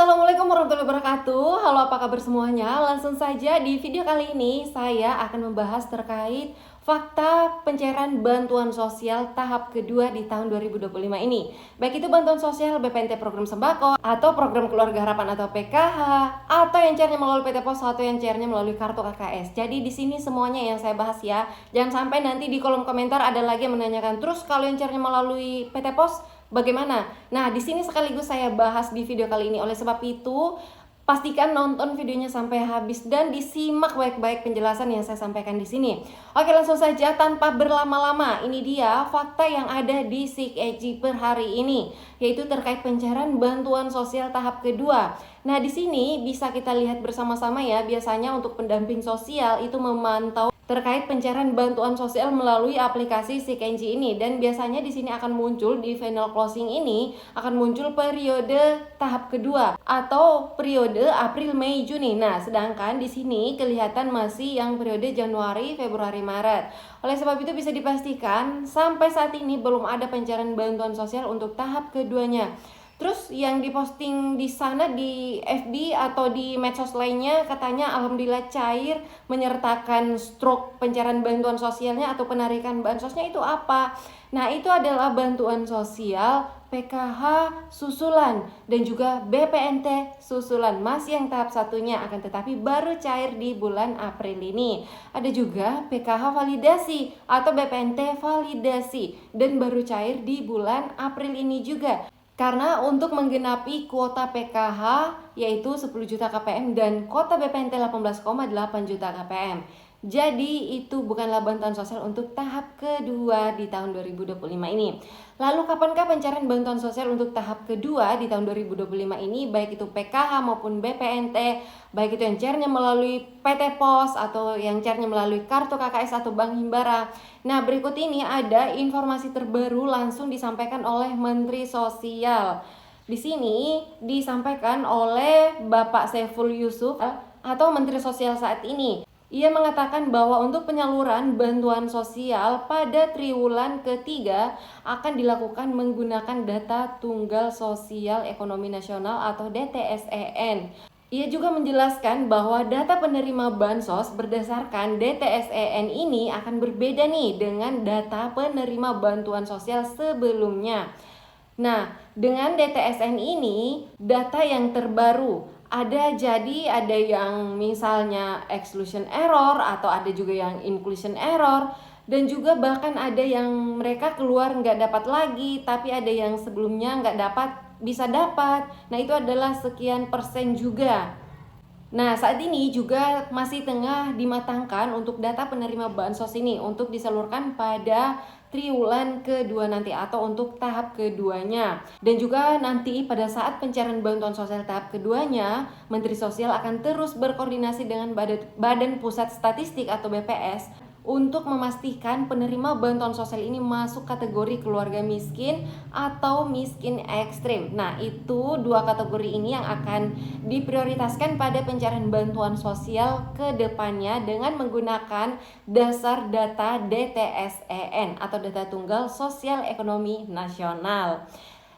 Assalamualaikum warahmatullahi wabarakatuh. Halo, apa kabar semuanya? Langsung saja di video kali ini saya akan membahas terkait fakta pencairan bantuan sosial tahap kedua di tahun 2025 ini. Baik itu bantuan sosial BPNT program sembako atau program keluarga harapan atau PKH, atau yang cairnya melalui PT Pos atau yang cairnya melalui kartu KKS. Jadi di sini semuanya yang saya bahas ya. Jangan sampai nanti di kolom komentar ada lagi yang menanyakan, terus kalau yang cairnya melalui PT Pos bagaimana? Nah, di sini sekaligus saya bahas di video kali ini. Oleh sebab itu, pastikan nonton videonya sampai habis dan disimak baik-baik penjelasan yang saya sampaikan di sini. Oke, langsung saja tanpa berlama-lama. Ini dia fakta yang ada di SIKEJ per hari ini, yaitu terkait pencairan bantuan sosial tahap kedua. Nah, di sini bisa kita lihat bersama-sama ya. Biasanya untuk pendamping sosial itu memantau terkait pencairan bantuan sosial melalui aplikasi SIKENJ ini, dan biasanya di sini akan muncul di final closing ini akan muncul periode tahap kedua atau periode April, Mei, Juni. Nah, sedangkan di sini kelihatan masih yang periode Januari, Februari, Maret. Oleh sebab itu bisa dipastikan sampai saat ini belum ada pencairan bantuan sosial untuk tahap keduanya. Terus yang diposting di sana di FB atau di medsos lainnya katanya alhamdulillah cair menyertakan struk pencairan bantuan sosialnya atau penarikan bansosnya itu apa? Nah, itu adalah bantuan sosial PKH susulan dan juga BPNT susulan, masih yang tahap satunya, akan tetapi baru cair di bulan April ini. Ada juga PKH validasi atau BPNT validasi dan baru cair di bulan April ini juga. Karena untuk menggenapi kuota PKH yaitu 10 juta KPM dan kuota BPNT 18,8 juta KPM. Jadi itu bukanlah bantuan sosial untuk tahap kedua di tahun 2025 ini. Lalu kapankah pencairan bantuan sosial untuk tahap kedua di tahun 2025 ini, baik itu PKH maupun BPNT, baik itu yang cairnya melalui PT Pos atau yang cairnya melalui kartu KKS atau Bank Himbara. Nah, berikut ini ada informasi terbaru langsung disampaikan oleh Menteri Sosial. Di sini disampaikan oleh Bapak Saiful Yusuf atau Menteri Sosial saat ini. Ia mengatakan bahwa untuk penyaluran bantuan sosial pada triwulan ketiga akan dilakukan menggunakan data Tunggal Sosial Ekonomi Nasional atau DTSEN. Ia juga menjelaskan bahwa data penerima bansos berdasarkan DTSEN ini akan berbeda nih dengan data penerima bantuan sosial sebelumnya. Nah, dengan DTSN ini, data yang terbaru ada yang misalnya exclusion error atau ada juga yang inclusion error, dan juga bahkan ada yang mereka keluar nggak dapat lagi, tapi ada yang sebelumnya nggak dapat bisa dapat. Nah, itu adalah sekian persen juga. Nah, saat ini juga masih tengah dimatangkan untuk data penerima bansos ini untuk disalurkan pada triwulan kedua nanti atau untuk tahap keduanya. Dan juga nanti pada saat pencairan bantuan sosial tahap keduanya, Menteri Sosial akan terus berkoordinasi dengan Badan Pusat Statistik atau BPS untuk memastikan penerima bantuan sosial ini masuk kategori keluarga miskin atau miskin ekstrim. Nah, itu dua kategori ini yang akan diprioritaskan pada pencairan bantuan sosial ke depannya dengan menggunakan dasar data DTSEN atau data Tunggal Sosial Ekonomi Nasional.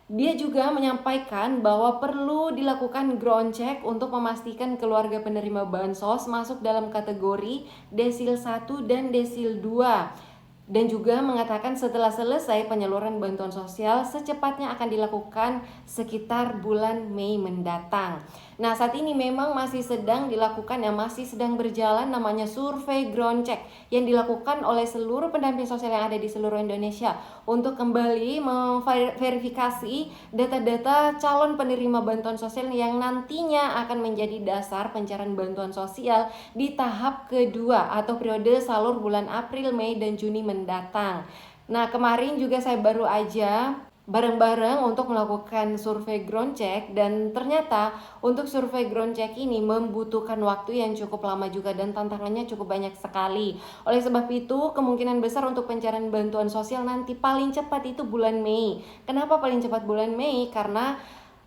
Dia juga menyampaikan bahwa perlu dilakukan ground check untuk memastikan keluarga penerima bansos masuk dalam kategori desil 1 dan desil 2. Dan juga mengatakan setelah selesai penyaluran bantuan sosial secepatnya akan dilakukan sekitar bulan Mei mendatang. Nah, saat ini memang masih sedang dilakukan masih sedang berjalan namanya survei ground check yang dilakukan oleh seluruh pendamping sosial yang ada di seluruh Indonesia untuk kembali memverifikasi data-data calon penerima bantuan sosial yang nantinya akan menjadi dasar pencairan bantuan sosial di tahap kedua atau periode salur bulan April, Mei, dan Juni mendatang. Nah, kemarin juga saya baru aja bareng-bareng untuk melakukan survei ground check, dan ternyata untuk survei ground check ini membutuhkan waktu yang cukup lama juga dan tantangannya cukup banyak sekali. Oleh sebab itu kemungkinan besar untuk pencairan bantuan sosial nanti paling cepat itu bulan Mei. Kenapa paling cepat bulan Mei? Karena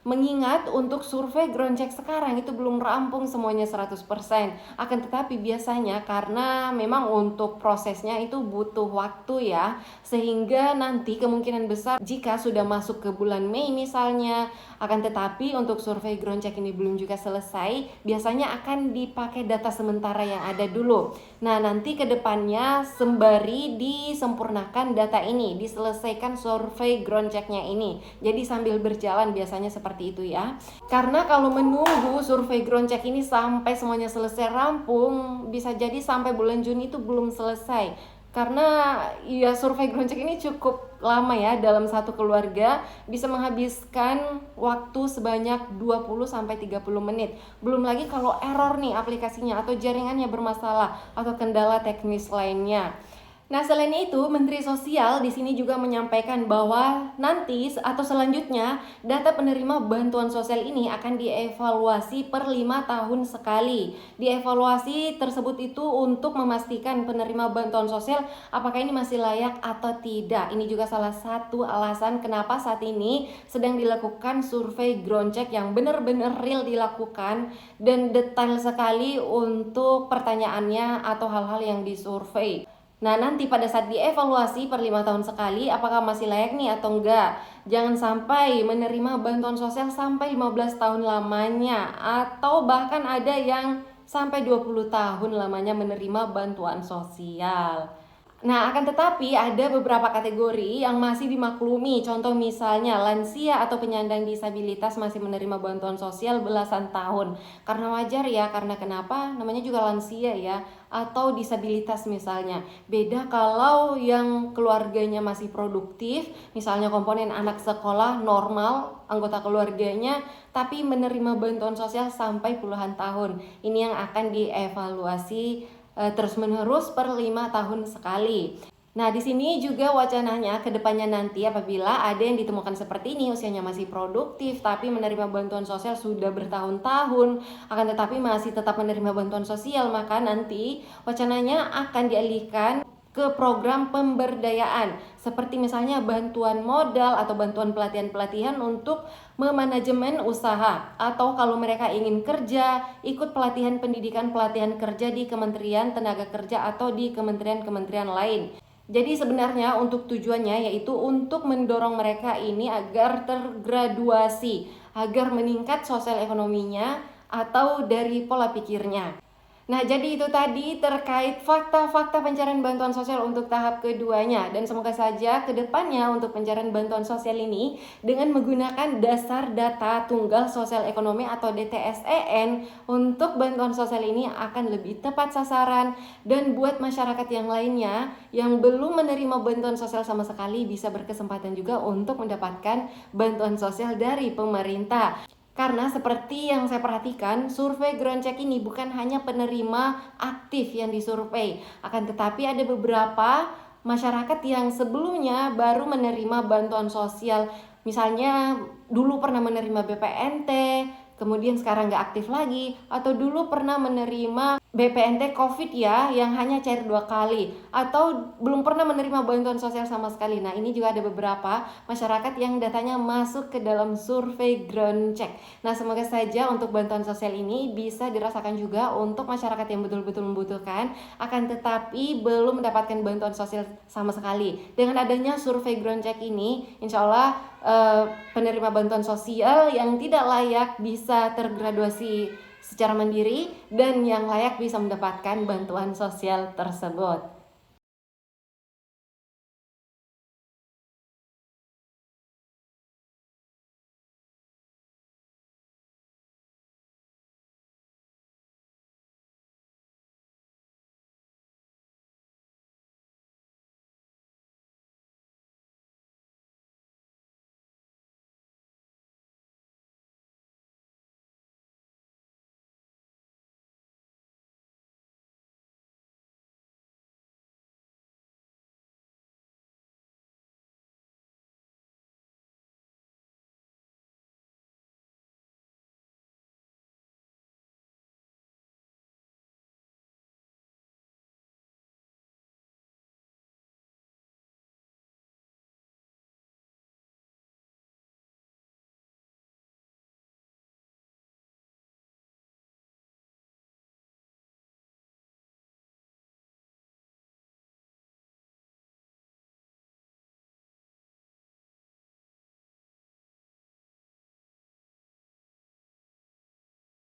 Mengingat untuk survei ground check sekarang itu belum rampung semuanya 100%. Akan tetapi biasanya karena memang untuk prosesnya itu butuh waktu ya, sehingga nanti kemungkinan besar jika sudah masuk ke bulan Mei misalnya, akan tetapi untuk survei ground check ini belum juga selesai, biasanya akan dipakai data sementara yang ada dulu. Nah, nanti ke depannya sembari disempurnakan data ini, diselesaikan survei ground check-nya ini. Jadi sambil berjalan biasanya seperti itu ya. Karena kalau menunggu survei ground check ini sampai semuanya selesai rampung, bisa jadi sampai bulan Juni itu belum selesai. Karena ya survei ground check ini cukup lama ya, dalam satu keluarga bisa menghabiskan waktu sebanyak 20-30 menit. Belum lagi kalau error nih aplikasinya atau jaringannya bermasalah atau kendala teknis lainnya. Nah, selain itu, Menteri Sosial di sini juga menyampaikan bahwa nanti atau selanjutnya data penerima bantuan sosial ini akan dievaluasi per 5 tahun sekali. Dievaluasi tersebut itu untuk memastikan penerima bantuan sosial apakah ini masih layak atau tidak. Ini juga salah satu alasan kenapa saat ini sedang dilakukan survei ground check yang benar-benar real dilakukan dan detail sekali untuk pertanyaannya atau hal-hal yang disurvei. Nah, nanti pada saat dievaluasi per 5 tahun sekali, apakah masih layak nih atau enggak. Jangan sampai menerima bantuan sosial sampai 15 tahun lamanya, atau bahkan ada yang sampai 20 tahun lamanya menerima bantuan sosial. Nah, akan tetapi ada beberapa kategori yang masih dimaklumi. Contoh misalnya lansia atau penyandang disabilitas masih menerima bantuan sosial belasan tahun. Karena wajar ya, karena kenapa? Namanya juga lansia ya, atau disabilitas misalnya. Beda kalau yang keluarganya masih produktif, misalnya komponen anak sekolah normal, anggota keluarganya, tapi menerima bantuan sosial sampai puluhan tahun. Ini yang akan dievaluasi terus-menerus per 5 tahun sekali. Nah, di sini juga wacananya ke depannya nanti apabila ada yang ditemukan seperti ini, usianya masih produktif tapi menerima bantuan sosial sudah bertahun-tahun, akan tetapi masih tetap menerima bantuan sosial, maka nanti wacananya akan dialihkan ke program pemberdayaan seperti misalnya bantuan modal atau bantuan pelatihan-pelatihan untuk memanajemen usaha, atau kalau mereka ingin kerja ikut pelatihan pendidikan pelatihan kerja di Kementerian Tenaga Kerja atau di kementerian-kementerian lain. Jadi sebenarnya untuk tujuannya yaitu untuk mendorong mereka ini agar tergraduasi, agar meningkat sosial ekonominya atau dari pola pikirnya. Nah, jadi itu tadi terkait fakta-fakta pencarian bantuan sosial untuk tahap keduanya. Dan semoga saja ke depannya untuk pencarian bantuan sosial ini dengan menggunakan dasar data tunggal sosial ekonomi atau DTSEN untuk bantuan sosial ini akan lebih tepat sasaran. Dan buat masyarakat yang lainnya yang belum menerima bantuan sosial sama sekali bisa berkesempatan juga untuk mendapatkan bantuan sosial dari pemerintah. Karena seperti yang saya perhatikan, survei ground check ini bukan hanya penerima aktif yang disurvei, akan tetapi ada beberapa masyarakat yang sebelumnya baru menerima bantuan sosial. Misalnya dulu pernah menerima BPNT, kemudian sekarang nggak aktif lagi, atau dulu pernah menerima BPNT COVID ya, yang hanya cair 2 kali, atau belum pernah menerima bantuan sosial sama sekali. Nah, ini juga ada beberapa masyarakat yang datanya masuk ke dalam survei ground check. Nah, semoga saja untuk bantuan sosial ini bisa dirasakan juga untuk masyarakat yang betul-betul membutuhkan, akan tetapi belum mendapatkan bantuan sosial sama sekali. Dengan adanya survei ground check ini, insya Allah penerima bantuan sosial yang tidak layak bisa tergraduasi secara mandiri dan yang layak bisa mendapatkan bantuan sosial tersebut.